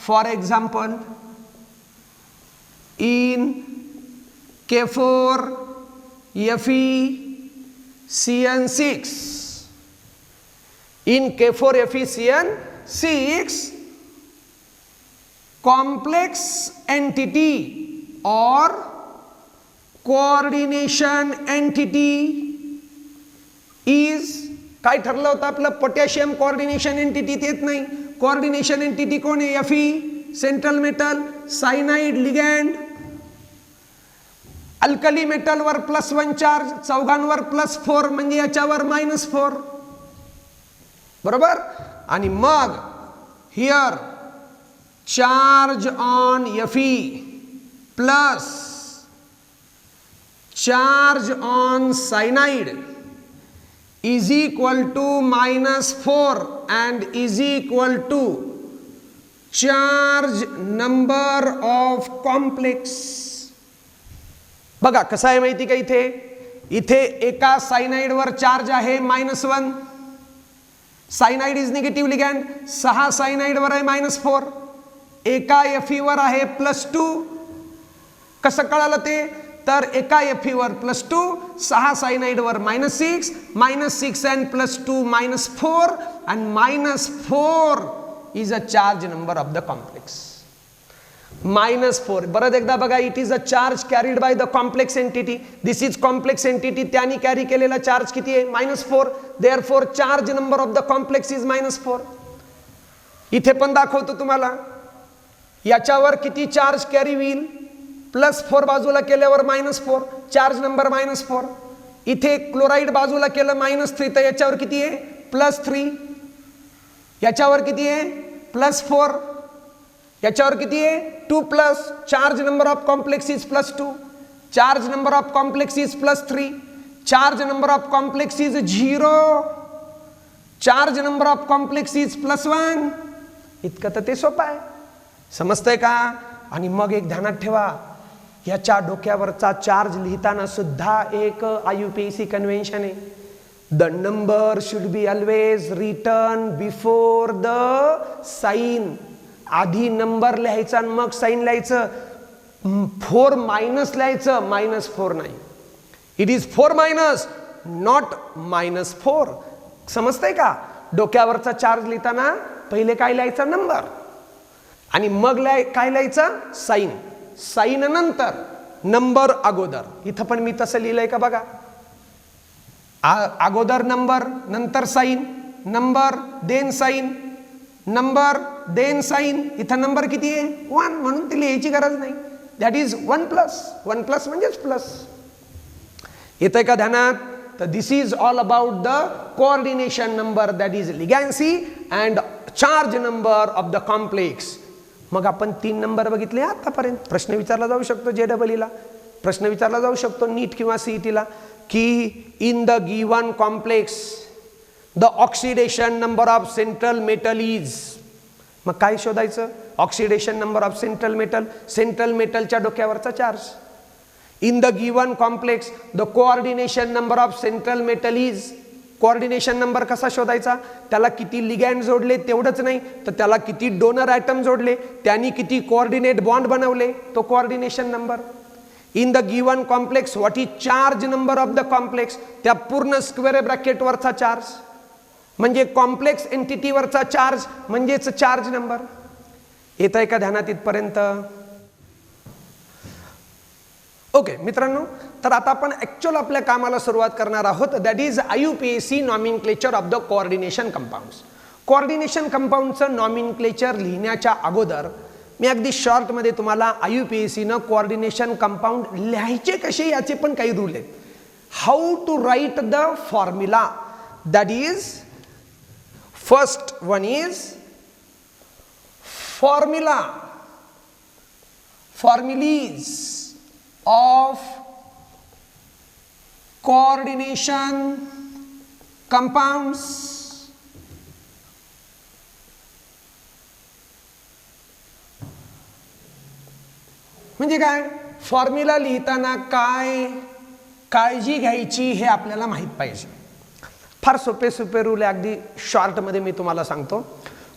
for example in K4FeCN6, in K4FeCN6, complex entity or coordination entity is, काय ठरलं होतं आपलं? पोटॅशियम कोऑर्डिनेशन एंटिटी येत नाही. कोऑर्डिनेशन एंटिटी कोण आहे? Fe, central metal, cyanide ligand. Alkali मेटलवर +1 चार्ज, चौघांवर +4 म्हणजे याच्यावर -4, बरोबर. आणि मग here charge on Fe plus charge on cyanide is equal to -4 and is equal to charge number of complex. बघा कसं आहे माहिती का, इथे एका सायनाइड वर चार्ज आहे -1. Cyanide is negative ligand. 6 cyanide वर आहे -4. एका Fe वर आहे +2. कसं कळालं ते? तर एका Fe वर +2, 6 सायनाइड वर -6, -6 and +2 -4 and -4 is a charge number of the complex. -4. परत एकदा बघा, it is a charge carried by the complex entity. This is complex entity. त्यांनी कॅरी केलेला चार्ज किती आहे? -4. Therefore charge number of the complex is -4. इथे पण दाखवतो तुम्हाला, याच्यावर किती चार्ज कॅरी होईल? +4 बाजूला केल्यावर -4, चार्ज नंबर -4. इथे क्लोराईड बाजूला केलं -3, तर याच्यावर किती आहे? +3. याच्यावर किती आहे? +4. याच्यावर किती आहे? 2+. Charge number of complex is +2. Charge number of complex is +3. Charge number of complex is 0. Charge number of complex is +1. इतकं तर ते सोपं आहे. समजतंय का? आणि मग एक ध्यानात ठेवा, याच्या डोक्यावरचा चार्ज लिहिताना सुद्धा एक IUPAC कन्व्हेन्शन आहे. The number should be always return before the sign. आधी नंबर लिहायचा आणि मग साइन लिहायचं. 4 मायनस लिहायचं, -4 नाही. It is 4- not -4. समजतंय का? डोक्यावरचा चार्ज लिहिताना पहिले काय लिहायचा? नंबर. आणि मग काय लिहायचं? साइन. साइन नंतर, नंबर अगोदर. इथं पण मी तसं लिहिलंय का बघा, अगोदर नंबर, नंतर sign, number then sign, number then sign. इथं नंबर किती आहे? 1, म्हणून ती लिहायची गरज नाही. That is 1+. 1+ म्हणजेच प्लस. येतंय का ध्यानात? तर this is all about the coordination number, that is ligancy and charge number of the complex. मग आपण 3 नंबर बघितले आतापर्यंत. प्रश्न विचारला जाऊ शकतो JEE, प्रश्न विचारला जाऊ शकतो नीट किंवा CETला, की in the given complex the oxidation number of central metal is. मग काय शोधायचं? Oxidation number of central metal, central मेटलच्या डोक्यावरचा charge. In the given complex the coordination number of central metal is. Coordination number कसा शोधायचा? त्याला किती ligand जोडले तेवढंच नाही, तर त्याला किती डोनर ॲटम जोडले, त्यांनी किती कोऑर्डिनेट बॉन्ड बनवले, तो coordination number. In the given complex what is charge number of the complex. त्या पूर्ण स्क्वेअर ब्रॅकेटवरचा चार्ज म्हणजे कॉम्प्लेक्स एंटिटीवरचा चार्ज म्हणजेच चार्ज नंबर. येत आहे का ध्यानात इथपर्यंत? ओके मित्रांनो, तर आता आपण ॲक्च्युअल आपल्या कामाला सुरुवात करणार आहोत. That is IUPAC nomenclature of the coordination compounds. Coordination कंपाऊंडचं नॉमिनक्लेचर लिहिण्याच्या अगोदर मी अगदी शॉर्टमध्ये तुम्हाला IUPACनं कोऑर्डिनेशन कंपाऊंड लिहायचे कसे याचे पण काही रूल आहेत. how to write the formula. That is, first one is formulas of coordination compounds. म्हणजे काय, फॉर्म्युला लिहिताना काय काळजी घ्यायची हे आपल्याला माहित पाहिजे. फार सोपे रूल आहे, अगदी शॉर्टमध्ये मी तुम्हाला सांगतो.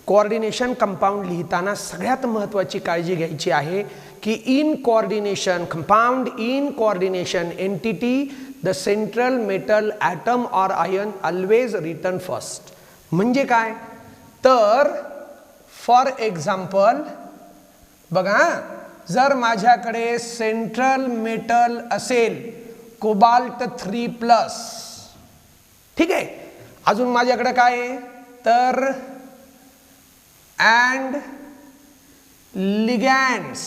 कोऑर्डिनेशन कंपाऊंड लिहिताना सगळ्यात महत्त्वाची काळजी घ्यायची आहे की in coordination compound, in coordination entity the central metal atom or ion always written first. म्हणजे काय तर फॉर एक्झाम्पल बघा, जर माझ्याकडे सेंट्रल मेटल असेल कोबाल्ट 3+, ठीक आहे, अजून माझ्याकडे काय आहे तर and ligands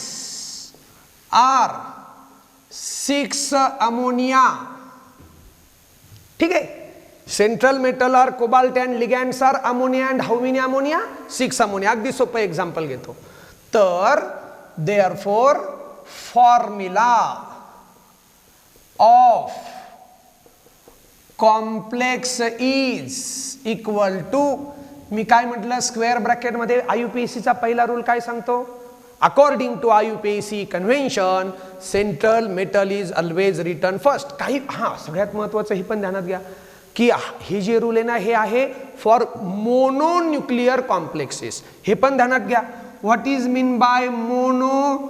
are 6 ammonia. ठीक आहे, central metal are cobalt and ligands are ammonia. And how many ammonia? 6 ammonia. अगदी सोपं एक्झाम्पल घेतो. तर therefore formula of complex is equal to, मी काय म्हटलं स्क्वेअर ब्रॅकेटमध्ये आयुपीएसीचा पहिला रूल काय सांगतो? According to IUPAC convention central metal is always written first. काही सगळ्यात महत्त्वाचं हे पण ध्यानात घ्या की हे जे रूल आहे ना हे आहे फॉर मोनोन्यूक्लिअर कॉम्प्लेक्सेस. हे पण ध्यानात घ्या. What is mean by mononuclear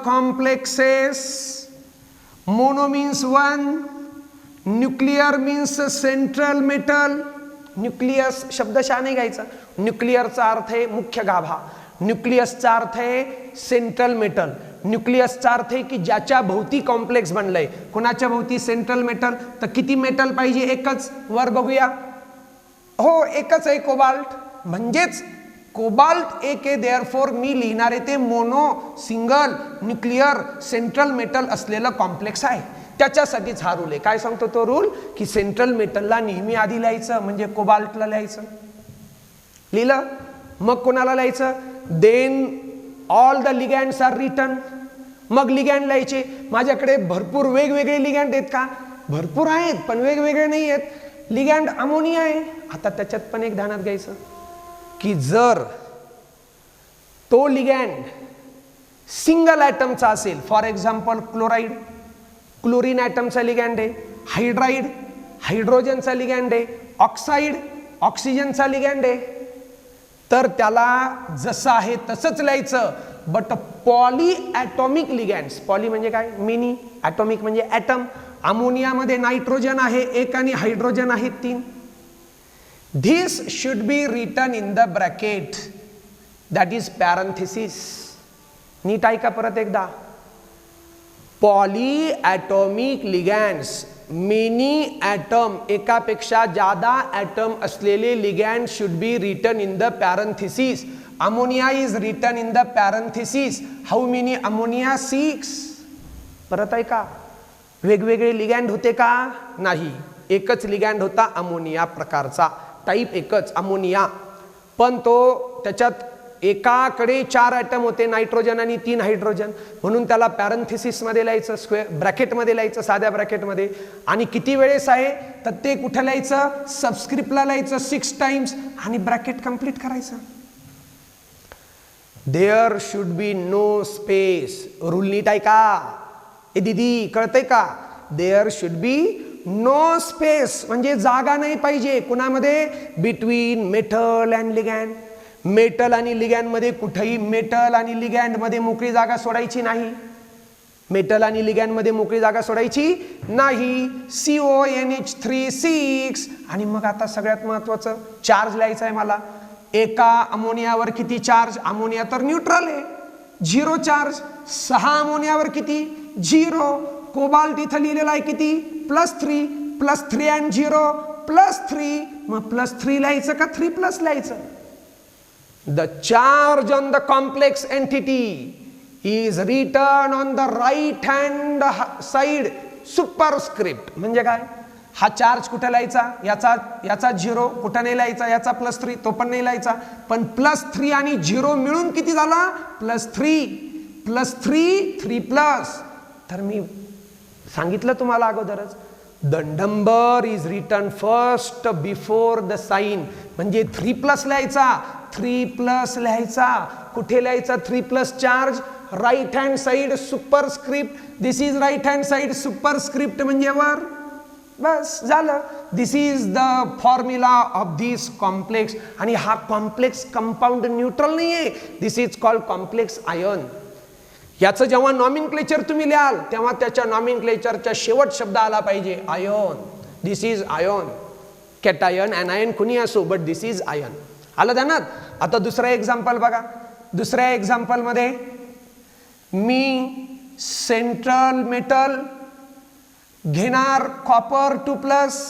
complexes? Mono means one, nuclear means central metal. Nucleus शब्दशः नाही घ्यायचा. न्यूक्लिअरचा अर्थ आहे मुख्य गाभा, न्यूक्लियसचा अर्थ आहे सेंट्रल मेटल. न्यूक्लियसचा अर्थ आहे की ज्याच्या भोवती कॉम्प्लेक्स बनलंय. कोणाच्या भोवती? Central metal. तर किती मेटल पाहिजे? एकच. वर बघूया, हो एकच आहे कोबाल्ट, म्हणजेच कोबाल्ट एक आहे. देअरफॉर मी लिहिणार आहे ते mono single nuclear central metal असलेलं कॉम्प्लेक्स आहे. त्याच्यासाठीच हा रूल आहे. काय सांगतो तो रूल? की सेंट्रल मेटलला नेहमी आधी लिहायचं, म्हणजे कोबाल्टला लिहायचं. लिहिलं, मग कोणाला लिहायचं? Then all the ligands are written. मग लिगॅन्ड लिहायचे. माझ्याकडे भरपूर वेगवेगळे लिगॅन्ड आहेत का? भरपूर आहेत, पण वेगवेगळे नाही आहेत. लिगॅन्ड अमोनिया आहे. आता त्याच्यात पण एक ध्यानात घ्यायचं की जर तो लिगॅन्ड सिंगल ॲटमचा असेल, फॉर एक्झाम्पल क्लोराईड, क्लोरीन ॲटमचा लिगॅन्ड आहे. हायड्राईड, हायड्रोजनचा लिगॅन्ड आहे. ऑक्साईड, ऑक्सिजनचा लिगॅन्ड आहे. तर त्याला जसं आहे तसंच लिहायचं. But poly atomic ligands, poly म्हणजे काय? मिनी, ॲटॉमिक म्हणजे ॲटम. अमोनियामध्ये नायट्रोजन आहे 1 आणि हायड्रोजन आहे 3. This should be written in the bracket, that is parenthesis. नीट ऐका परत एकदा. Poly atomic ligands, many atom, एकापेक्षा जादा ॲटम असलेले ligand should be written in the parenthesis. Ammonia is written in the parenthesis. How many ammonia? 6. परत ऐका, वेगवेगळे लिगॅन्ड होते का? नाही, एकच लिगॅन्ड होता अमोनिया प्रकारचा, टाईप एकच अमोनिया. पण तो त्याच्यात एकाकडे 4 ॲटम होते, नायट्रोजन आणि 3 हायड्रोजन, म्हणून त्याला पॅरेंथेसिसमध्ये लिहायचं, स्क्वेअर ब्रॅकेटमध्ये लिहायचं, साध्या ब्रॅकेटमध्ये. आणि किती वेळेस आहे तर ते कुठे लिहायचं? सबस्क्रिप्टला लिहायचं 6 टाइम्स आणि ब्रॅकेट कंप्लीट करायचं. There should be no space. Rule नीट ऐका. ए दीदी कळतंय का? There should be no space म्हणजे जागा नाही पाहिजे. कुणामध्ये? Between metal and ligand. Metal आणि लिगॅन्ड मध्ये कुठेही मेटल आणि लिगॅन्ड मध्ये मोकळी जागा सोडायची नाही. मेटल आणि लिगॅन्ड मध्ये मोकळी जागा सोडायची नाही. CONH3 आणि मग आता सगळ्यात महत्वाचं चार्ज लिहायचा आहे मला. एका अमोनियावर किती चार्ज? अमोनिया तर न्यूट्रल आहे, 0 चार्ज. 6 अमोनियावर किती? 0. कोबाल्ट इथं लिहिलेला आहे किती? +3. +3 and 0 +3. मग +3 लिहायचं का 3+ लिहायचं? The charge on the complex entity is written on the right hand side superscript म्हणजे काय, हा चार्ज कुठे लिहायचा, याचा 0 कुठे नाही लिहायचा, याचा +3 तो पण नाही लिहायचा, पण +3 आणि 0 मिळून किती झाला, +3 3+. तर मी सांगितलं तुम्हाला अगोदरच, the number is written first before the sign, म्हणजे 3+ लिहायचा, 3+ लिहायचा, कुठे लिहायचा 3+ charge, right hand side superscript, this is right hand side superscript म्हणजे वर, बस झालं. This is the formula of this complex. आणि हा कॉम्प्लेक्स कंपाऊंड न्यूट्रल नाहीये, this is called complex ion. याचं जेव्हा नॉमिनक्लेचर तुम्ही लिहाल तेव्हा त्याच्या नॉमिनक्लेचरच्या शेवट शब्द आला पाहिजे ion. This is ion, cation anion कुणी असो, बट दिस इज आयन. आलं ध्यानात. आता दुसरा एक्झाम्पल बघा. दुसऱ्या एक्झाम्पल मध्ये मी सेंट्रल मेटल घेणार कॉपर 2+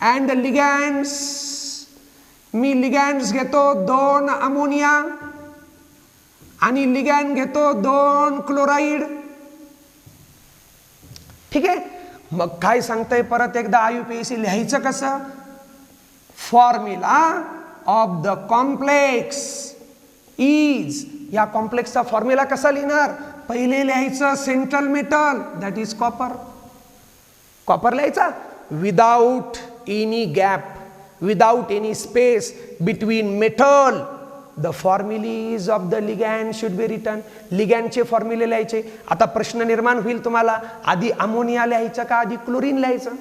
अँड लिगँड्स, मी लिगँड्स घेतो 2 अमोनिया आणि लिगँड घेतो 2 क्लोराईड. ठीक आहे. मग काय सांगताय परत एकदा IUPAC लिहायचं कसं, formula of the complex is, या कॉम्प्लेक्सचा फॉर्म्युला कसा लिहिणार, पहिले लिहायचं central metal that is copper, copper लिहायचा without any gap, without any space between metal, the formulae of the ligand should be written. लिगँडचे फॉर्म्युले लिहायचे. आता प्रश्न निर्माण होईल तुम्हाला, आधी अमोनिया लिहायचं का आधी क्लोरीन लिहायचं.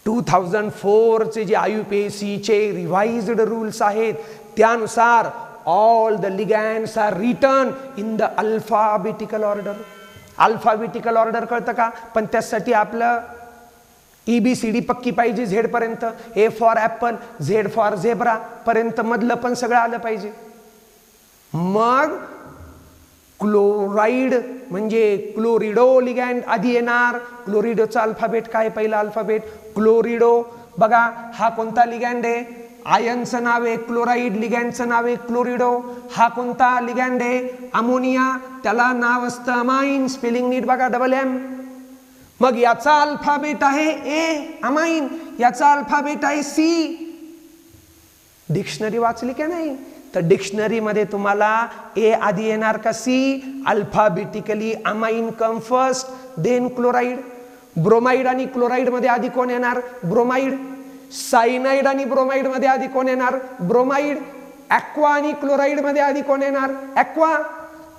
2004 चे जे IUPAC चे रिवाइज्ड रूल्स आहेत त्यानुसार all the ligands are written in the alphabetical order. Alphabetical order कळतं का, पण त्यासाठी आपलं EBCD पक्की पाहिजे झेड पर्यंत, A for Apple, Z for zebra पर्यंत मधलं पण सगळं आलं पाहिजे. मग क्लोराईड म्हणजे क्लोरिडो लिगँड आधी येणार. क्लोरिडोचा अल्फाबेट काय, पहिला अल्फाबेट क्लोरिडो. बघा हा कोणता लिगँड आहे, आयनचं नाव आहे क्लोराईड, लिगँडचं नाव आहे क्लोरिडो. हा कोणता लिगँड आहे, अमोनिया, त्याला नाव असतं अमाइन, स्पेलिंग नीट बघा MM. मग याचा अल्फाबेट आहे A अमाइन, याचा अल्फाबेट आहे C. डिक्शनरी वाचली की नाही, तर डिक्शनरी मध्ये तुम्हाला A आधी येणार का C, alphabetically amine come first then chloride. Bromide आणि क्लोराईड मध्ये आधी कोण येणार, ब्रोमाइड. सायनाइड आणि ब्रोमाइड मध्ये आधी कोण येणार, ब्रोमाइड. ॲक्वा आणि क्लोराईड मध्ये आधी कोण येणार, ॲक्वा.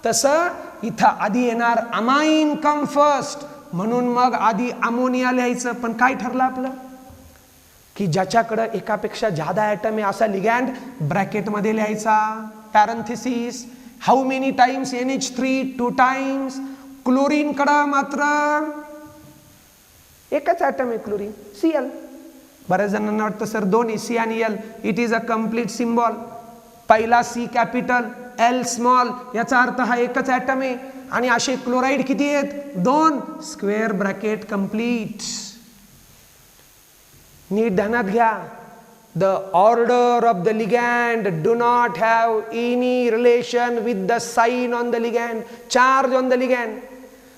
तसं इथं आधी येणार अमाइन कम फर्स्ट, म्हणून मग आधी अमोनिया लिहायचं. पण काय ठरलं आपलं की ज्याच्याकडे एकापेक्षा जादा ॲटम आहे असा लिगँड ब्रॅकेट मध्ये लिहायचा, parenthesis. How many times NH3, 2 times. Chlorine कडे मात्र एकच ॲटम आहे क्लोरीन, Cl. बऱ्याच जणांना वाटतं सर 2 C आणि L, it is a complete symbol. पहिला C कॅपिटल L स्मॉल, याचा अर्थ हा एकच ॲटम आहे. आणि असे क्लोराईड किती आहेत, 2, स्क्वेअर ब्रॅकेट कंप्लीट. नीट ध्यानात घ्या, the order of the ligand do not have any relation with the sign on the ligand, charge on the ligand.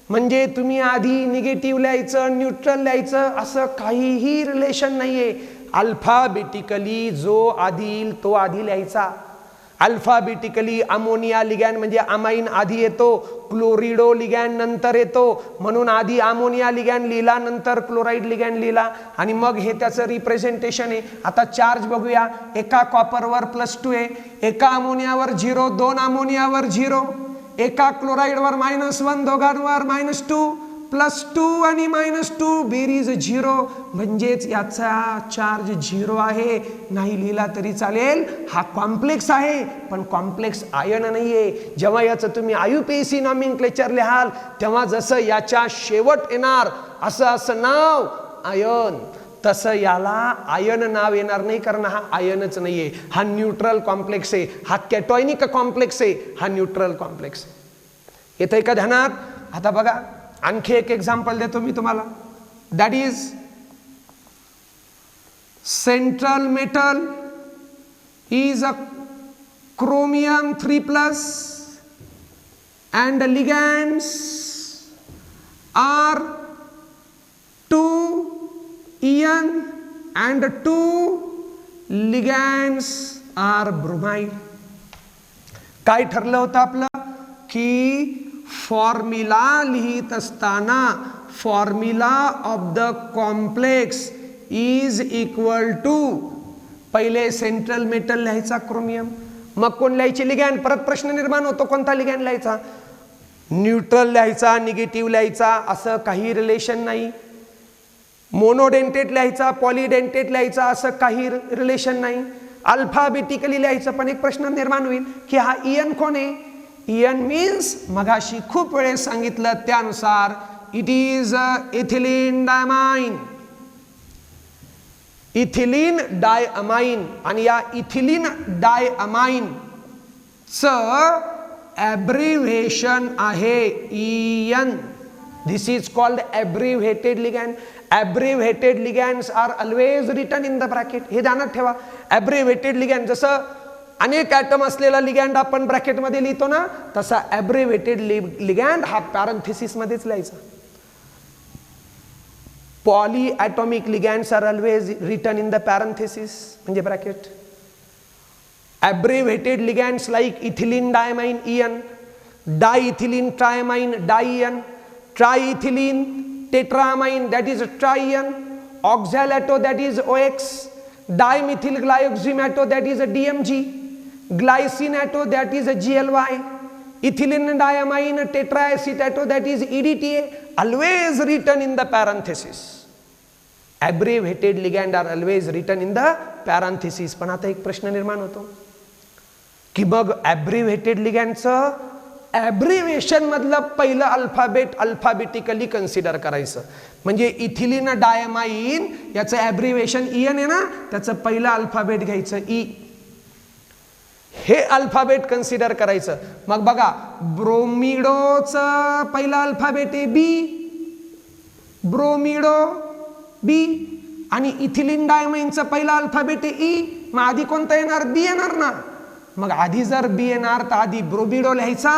म्हणजे तुम्ही आधी निगेटिव्ह लिहायचं, न्यूट्रल लिहायचं, असं काहीही रिलेशन नाहीये. अल्फाबेटिकली जो आधी येईल तो आधी लिहायचा. अल्फाबेटिकली अमोनिया लिगँड म्हणजे अमाइन आधी येतो, क्लोरिडो लिगँड नंतर येतो. म्हणून आधी अमोनिया लिगँड लिहिला, नंतर क्लोराईड लिगँड लिहिला, आणि मग हे त्याचं रिप्रेझेंटेशन आहे. आता चार्ज बघूया. एका कॉपरवर +2 आहे, एका अमोनियावर 0, 2 अमोनियावर 0, एका क्लोराईडवर -1, दोघांवर -2, +2 आणि -2 बेरीज 0, म्हणजेच याचा चार्ज 0 आहे. नाही लिहिला तरी चालेल, हा कॉम्प्लेक्स आहे, पण कॉम्प्लेक्स आयन नाहीये. जेव्हा याचं तुम्ही IUPAC नॉमेनक्लेचर लिहाल तेव्हा जसं याच्या शेवट येणार असं नाव आयन, तसं याला आयन नाव येणार नाही, कारण हा आयनच नाहीये. हा न्यूट्रल कॉम्प्लेक्स आहे, हा कॅटॉयनिक कॉम्प्लेक्स आहे, हा न्यूट्रल कॉम्प्लेक्स. येतंय का ध्यानात. आता बघा आणखी एक एक्झाम्पल देतो मी तुम्हाला. That is central metal is a chromium 3+ and ligands are EN and 2 ligands are bromide. काय ठरलं होतं आपलं की फॉर्म्युला लिहित असताना formula of the complex is equal to पहिले सेंट्रल मेटल लिहायचा क्रोमियम, मग कोण लिहायचे लिगॅन्ड. परत प्रश्न निर्माण होतो कोणता लिगॅन्ड लिहायचा, न्यूट्रल लिहायचा, निगेटिव्ह लिहायचा, असं काही रिलेशन नाही. मोनोडेंटेट लिहायचा, पॉलिडेंटेट लिहायचा, असं काही रिलेशन नाही. अल्फाबेटिकली लिहायचं. पण एक प्रश्न निर्माण होईल की हा EN कोण आहे. EN मीन्स मगाशी खूप वेळेस सांगितलं त्यानुसार it is ethylene diamine. Ethylene diamine आणि या इथिलीन डायअमाइन च ॲब्रिव्हिएशन आहे EN. This is called abbreviated ligand. Abbreviated ligands are always written in the bracket. हे ध्यानात ठेवा. ॲब्रिव्हिएटेड लिगॅन्ड जसं अनेक ॲटम असलेला लिगॅन्ड आपण ब्रॅकेटमध्ये लिहितो ना, तसा ॲब्रिव्हिएटेड लिगॅन्ड हा पॅरेंथेसिस मध्येच लिहायचा. Polyatomic ligands are always written in the parenthesis म्हणजे bracket. Abbreviated ligands like ethylene diamine EN, diethylene triamine डायEN, triethylene tetramine that is tri-EN, oxalato that is OX, dimethyl glyoxymato that is a DMG, glycinato that is a GLY, ethylene diamine tetraacetato that is EDTA, always written in the parenthesis. Abbreviated ligand are always written in the parenthesis. पण आता एक प्रश्न निर्माण होतो की मग ॲब्रिव्हिएटेड लिगॅन्डचं ॲब्रिव्हिएशन मधलं पहिलं अल्फाबेट अल्फाबेटिकली कन्सिडर करायचं. म्हणजे इथिलीन डायमाइन याचं ॲब्रिव्हिएशन EN आहे ना, त्याचं पहिलं अल्फाबेट घ्यायचं E. हे अल्फाबेट कन्सिडर करायचं. मग बघा ब्रोमिडोचं पहिलं अल्फाबेट आहे B, ब्रोमिडो B, आणि इथिलीन डायमाइनचं पहिलं अल्फाबेट आहे E. मग आधी कोणतं येणार, B येणार ना. मग आधी जर B येणार तर आधी ब्रोमिडो लिहायचा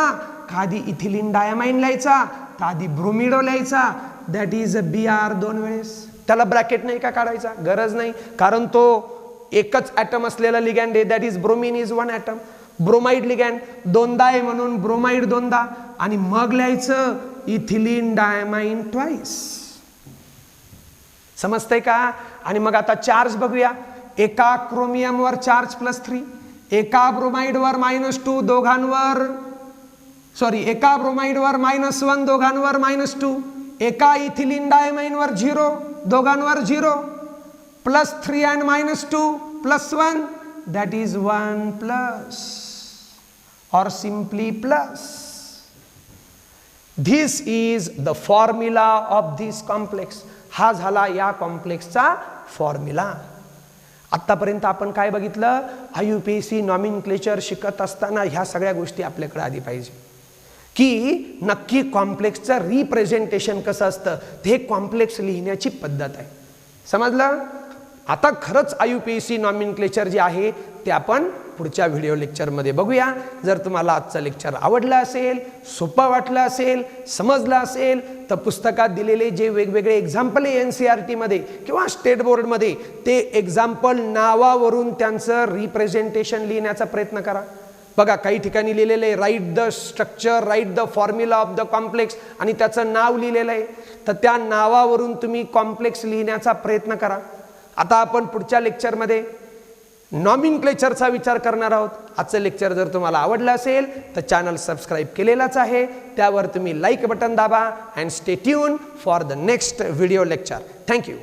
का आधी इथिलीन डायमाइन लिहायचा तर आधी ब्रोमिडो लिहायचा. दॅट इज BR दोन वेळेस. त्याला ब्रॅकेट नाही का काढायचा, गरज नाही, कारण तो एकच ॲटम असलेला लिगॅन्ड आहे. That is bromine is one atom. Bromide ligand दोनदा आहे म्हणून ब्रोमाइड दोनदा, आणि मग लिहायचं इथिलीन डायमाइन ट्वाइस. समजतंय का. आणि मग आता चार्ज बघूया. एका क्रोमियमवर चार्ज +3, एका ब्रोमाइडवर -2 दोघांवर, सॉरी एका ब्रोमाइडवर -1 दोघांवर -2, एका इथिलीन डायमाइनवर 0 दोघांवर 0, +3 and -2 +1 that is 1+ or simply plus. This is the formula of this complex. हा झाला या कॉम्प्लेक्सचा फॉर्म्युला. आतापर्यंत आपण काय बघितलं, IUPAC नॉमिनक्लेचर शिकत असताना ह्या सगळ्या गोष्टी आपल्याकडे आधी पाहिजे की नक्की कॉम्प्लेक्सचं रिप्रेझेंटेशन कसं असतं, ते कॉम्प्लेक्स लिहिण्याची पद्धत आहे. समजलं. आता खरंच IUPAC नॉमिनक्लेचर जे आहे ते आपण पुढच्या व्हिडिओ लेक्चरमध्ये बघूया. जर तुम्हाला आजचं लेक्चर आवडलं असेल, सोपं वाटलं असेल, समजलं असेल तर पुस्तकात दिलेले जे वेगवेगळे एक्झाम्पल आहे NCERT मध्ये किंवा स्टेट बोर्डमध्ये, ते एक्झाम्पल नावावरून त्यांचं रिप्रेझेंटेशन लिहिण्याचा प्रयत्न करा. बघा काही ठिकाणी लिहिलेलं आहे write the structure, write the formula of the complex, आणि त्याचं नाव लिहिलेलं आहे. तर त्या नावावरून तुम्ही कॉम्प्लेक्स लिहिण्याचा प्रयत्न करा. आता आपण पुढच्या लेक्चरमध्ये नॉमिनक्लेचरचा विचार करणार आहोत. आजचं लेक्चर जर तुम्हाला आवडलं असेल तर चॅनल सबस्क्राईब केलेलाच आहे, त्यावर तुम्ही लाईक बटन दाबा. And stay tune for the next video lecture. Thank you.